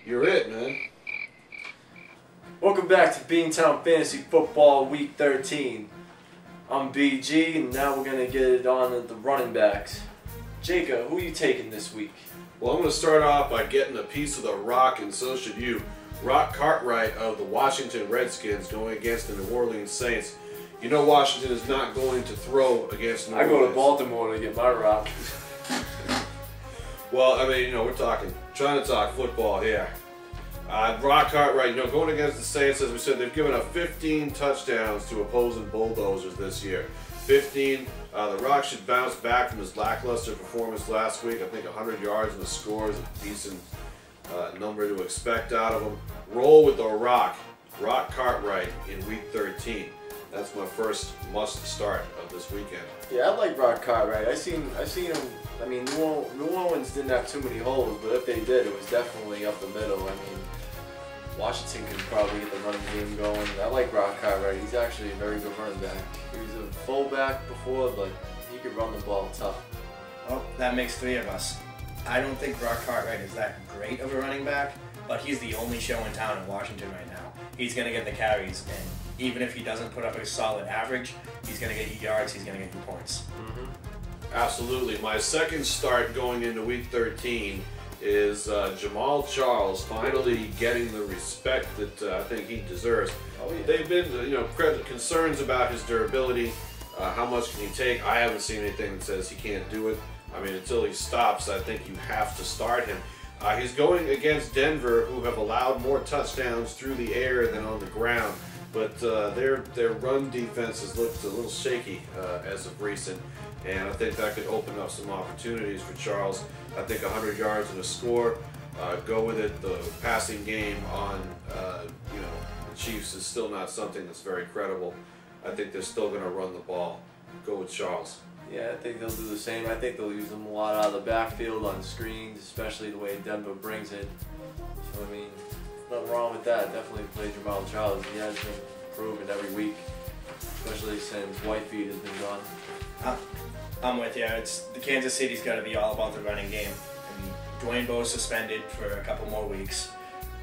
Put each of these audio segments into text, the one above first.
You're it, man. Welcome back to Beantown Fantasy Football Week 13. I'm BG, and now we're going to get it on at the running backs. Jacob, who are you taking this week? Well, I'm going to start off by getting a piece of the rock, and so should you. Rock Cartwright of the Washington Redskins going against the New Orleans Saints. You know Washington is not going to throw against New Orleans. I go to Baltimore to get my rock. Well, I mean, we're trying to talk football here. Rock Cartwright, going against the Saints, as we said, they've given up 15 touchdowns to opposing Bulldozers this year. 15. The Rock should bounce back from his lackluster performance last week. I think 100 yards and a score is a decent number to expect out of him. Roll with the Rock Cartwright in Week 13. That's my first must start of this weekend. Yeah, I like Rock Cartwright. I seen him. I mean, New Orleans didn't have too many holes, but if they did, it was definitely up the middle. I mean, Washington could probably get the running game going. I like Rock Cartwright. He's actually a very good running back. He was a fullback before, but he could run the ball tough. Well, that makes three of us. I don't think Rock Cartwright is that great of a running back, but he's the only show in town in Washington right now. He's going to get the carries, and even if he doesn't put up a solid average, he's going to get you yards, he's going to get you points. Absolutely. My second start going into Week 13 is Jamal Charles finally getting the respect that I think he deserves. Oh, yeah. They've been, concerns about his durability. How much can he take? I haven't seen anything that says he can't do it. I mean, until he stops, I think you have to start him. He's going against Denver, who have allowed more touchdowns through the air than on the ground. But their run defense has looked a little shaky as of recent, and I think that could open up some opportunities for Charles. I think 100 yards and a score. Go with it. The passing game on the Chiefs is still not something that's very credible. I think they're still going to run the ball. Go with Charles. Yeah, I think they'll do the same. I think they'll use him a lot out of the backfield on screens, especially the way Denver brings it. So, I mean, nothing wrong with that. Definitely play Jamal Charles. He has been improving every week, especially since Whitefeet has been gone. I'm with you. The Kansas City's got to be all about the running game. I mean, Dwayne Bowe's suspended for a couple more weeks.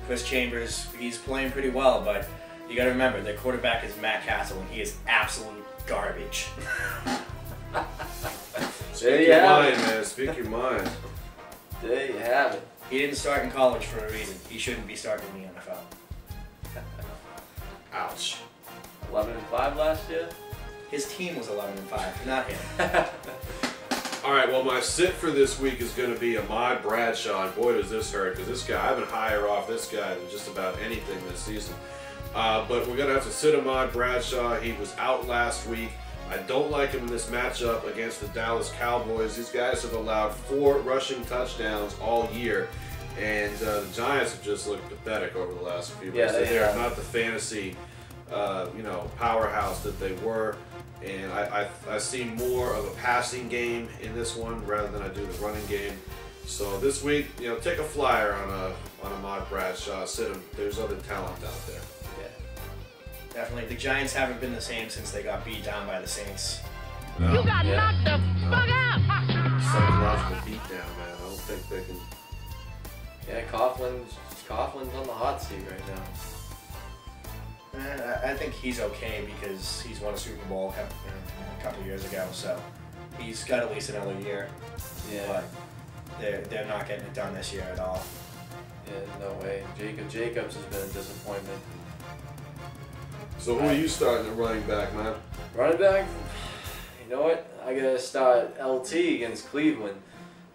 Chris Chambers, he's playing pretty well, but you got to remember, their quarterback is Matt Castle, and he is absolute garbage. Speak your mind, man. Speak your mind. There you have it. He didn't start in college for a reason. He shouldn't be starting in the NFL. Ouch. 11-5 last year? His team was 11-5, not him. All right, well, my sit for this week is going to be Ahmad Bradshaw, and boy, does this hurt, because this guy, I've been higher off this guy than just about anything this season. But we're going to have to sit Ahmad Bradshaw. He was out last week. I don't like him in this matchup against the Dallas Cowboys. These guys have allowed 4 rushing touchdowns all year, and the Giants have just looked pathetic over the last few weeks. They're not the fantasy, powerhouse that they were. And I see more of a passing game in this one rather than I do the running game. So this week, take a flyer on Ahmad Bradshaw. Sit him. There's other talent out there. Yeah, definitely. The Giants haven't been the same since they got beat down by the Saints. No. You got knocked the fuck out. Psychological beatdown, man. I don't think they can. Yeah, Coughlin's on the hot seat right now. I think he's okay because he's won a Super Bowl a couple years ago, so he's got at least another year. Yeah. But they're not getting it done this year at all. Yeah, no way. Jacobs has been a disappointment. So who are you starting at running back, man? Running back? You know what? I gotta start LT against Cleveland.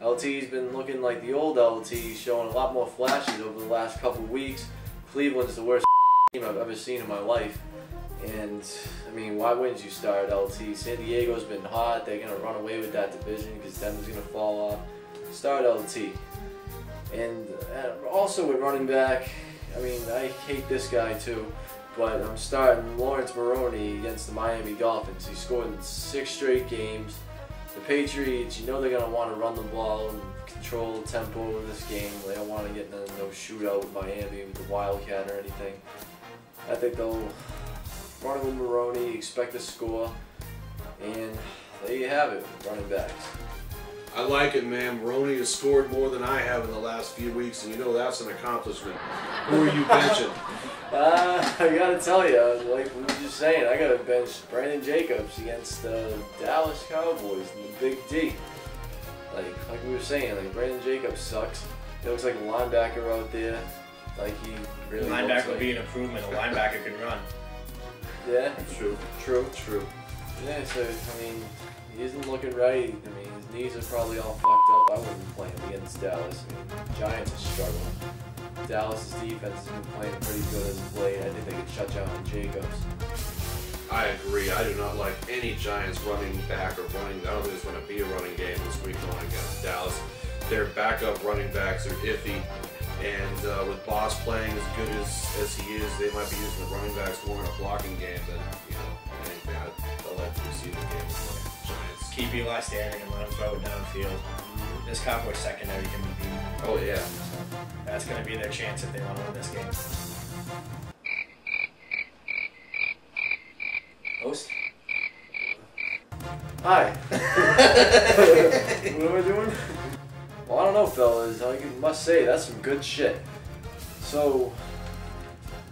LT's been looking like the old LT, showing a lot more flashes over the last couple of weeks. Cleveland's the worst team I've ever seen in my life. And, I mean, why wouldn't you start LT? San Diego's been hot. They're going to run away with that division because Denver's going to fall off. Start LT. And also with running back, I mean, I hate this guy too, but I'm starting Lawrence Maroney against the Miami Dolphins. He scored in 6 straight games. The Patriots, they're going to want to run the ball and control the tempo of this game. They don't want to get in no shootout with Miami with the Wildcat or anything. I think they'll run with Maroney, expect a score, and there you have it, running backs. I like it, man. Maroney has scored more than I have in the last few weeks, and you know that's an accomplishment. Who are you benching? I gotta tell you, like we were just saying, I gotta bench Brandon Jacobs against the Dallas Cowboys and the Big D. Like we were saying, like Brandon Jacobs sucks. He looks like a linebacker out there. Like he really. Linebacker would like, be an improvement. A linebacker can run. Yeah. True. True. Yeah. So I mean, he isn't looking right. I mean, his knees are probably all fucked up. I wouldn't play him against Dallas. I mean, Giants are struggling. Dallas' defense has been playing pretty good as of late. I think they could shut down Jacobs. I agree. I do not like any Giants running back or running. I don't think there's going to be a running game this week going against Dallas. Their backup running backs are iffy, and with Boss playing as good as he is, they might be using the running backs more in a blocking game than anything. I'll let you see the game with the Giants. Keep Eli standing and let him throw it downfield. This Cowboys secondary can be beaten. Oh yeah. That's going to be their chance if they want to win this game. Host? Hi. What am I doing? Well, I don't know, fellas. I must say, that's some good shit. So,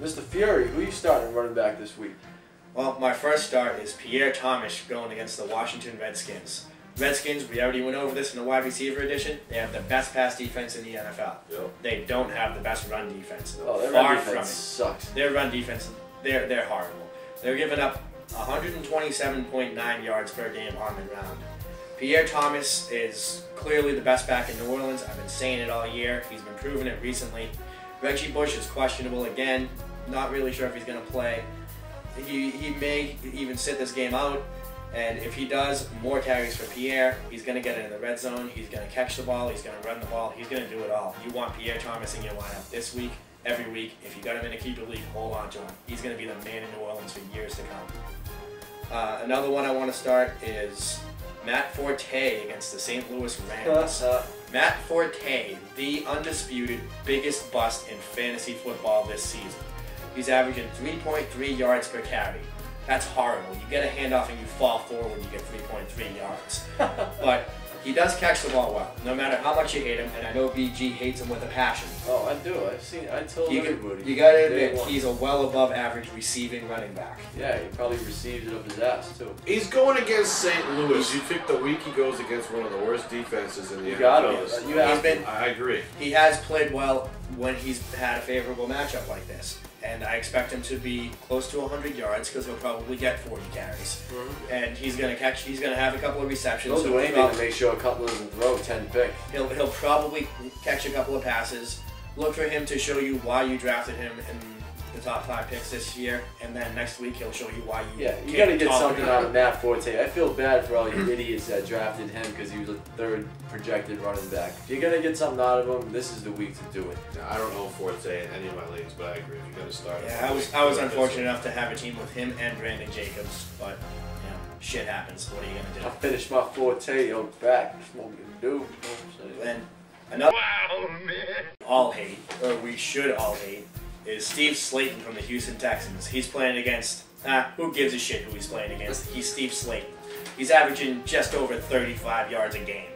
Mr. Fury, who are you starting running back this week? Well, my first start is Pierre Thomas going against the Washington Redskins. Redskins, we already went over this in the wide receiver edition. They have the best pass defense in the NFL. Yep. They don't have the best run defense. Oh, their Far run from defense it. sucks. Their run defense, they're horrible. They're giving up 127.9 yards per game on the ground. Pierre Thomas is clearly the best back in New Orleans. I've been saying it all year. He's been proving it recently. Reggie Bush is questionable again. Not really sure if he's going to play. He may even sit this game out. And if he does, more carries for Pierre. He's going to get it in the red zone. He's going to catch the ball. He's going to run the ball. He's going to do it all. You want Pierre Thomas in your lineup this week, every week. If you got him in a keeper league, hold on to him. He's going to be the man in New Orleans for years to come. Another one I want to start is Matt Forte against the St. Louis Rams. Matt Forte, the undisputed biggest bust in fantasy football this season. He's averaging 3.3 yards per carry. That's horrible. You get a handoff and you fall forward when you get 3.3 yards. But he does catch the ball well, no matter how much you hate him, and I know BG hates him with a passion. Oh, I do. I told everybody. You gotta admit, he's a well above average receiving running back. Yeah, he probably receives it up his ass, too. He's going against St. Louis. You pick the week he goes against one of the worst defenses in the NFL. I agree. He has played well when he's had a favorable matchup like this. And I expect him to be close to 100 yards because he'll probably get 40 carries. Mm-hmm. And he's going to have a couple of receptions. He'll do anything to make sure a couple doesn't throw 10 picks. He'll probably catch a couple of passes. Look for him to show you why you drafted him in the top 5 picks this year, and then next week he'll show you why you. Yeah, you got to get something out of Matt Forte. I feel bad for all you idiots that drafted him because he was a third projected running back. If you're gonna get something out of him, this is the week to do it. I don't know Forte in any of my leagues, but I agree. If you're gonna start, I was unfortunate enough to have a team with him and Brandon Jacobs, but shit happens. What are you gonna do? I finished my Forte back. What we gonna do? Then another all hate, or we should all hate, is Steve Slayton from the Houston Texans. He's playing against, who gives a shit who he's playing against? He's Steve Slayton. He's averaging just over 35 yards a game.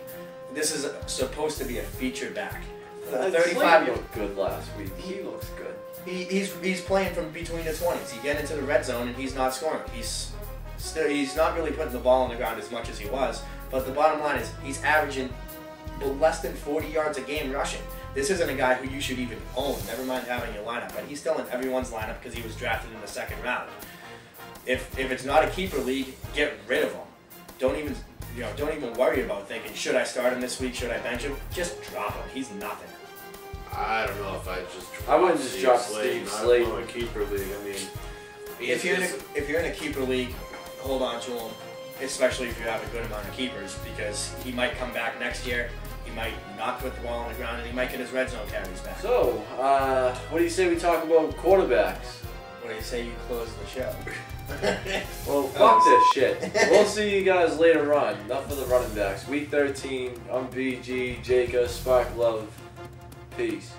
This is supposed to be a feature back. 35 looked good last week. He looks good. He's playing from between the 20s. He get into the red zone and he's not scoring. He's not really putting the ball on the ground as much as he was. But the bottom line is he's averaging less than 40 yards a game rushing. This isn't a guy who you should even own, never mind having your lineup, but he's still in everyone's lineup because he was drafted in the 2nd round. If it's not a keeper league, get rid of him. Don't even worry about thinking, should I start him this week, should I bench him? Just drop him. He's nothing. I don't know if I just drop I wouldn't just drop Steve Slayton. I'm a keeper league. I mean, if you're in a keeper league, hold on to him, especially if you have a good amount of keepers, because he might come back next year. He might not put the ball on the ground, and he might get his red zone carries back. So, what do you say we talk about quarterbacks? What do you say you close the show? Well, fuck this shit. We'll see you guys later on. Enough of the running backs. Week 13, I'm BG, Jacob, Spark Love. Peace.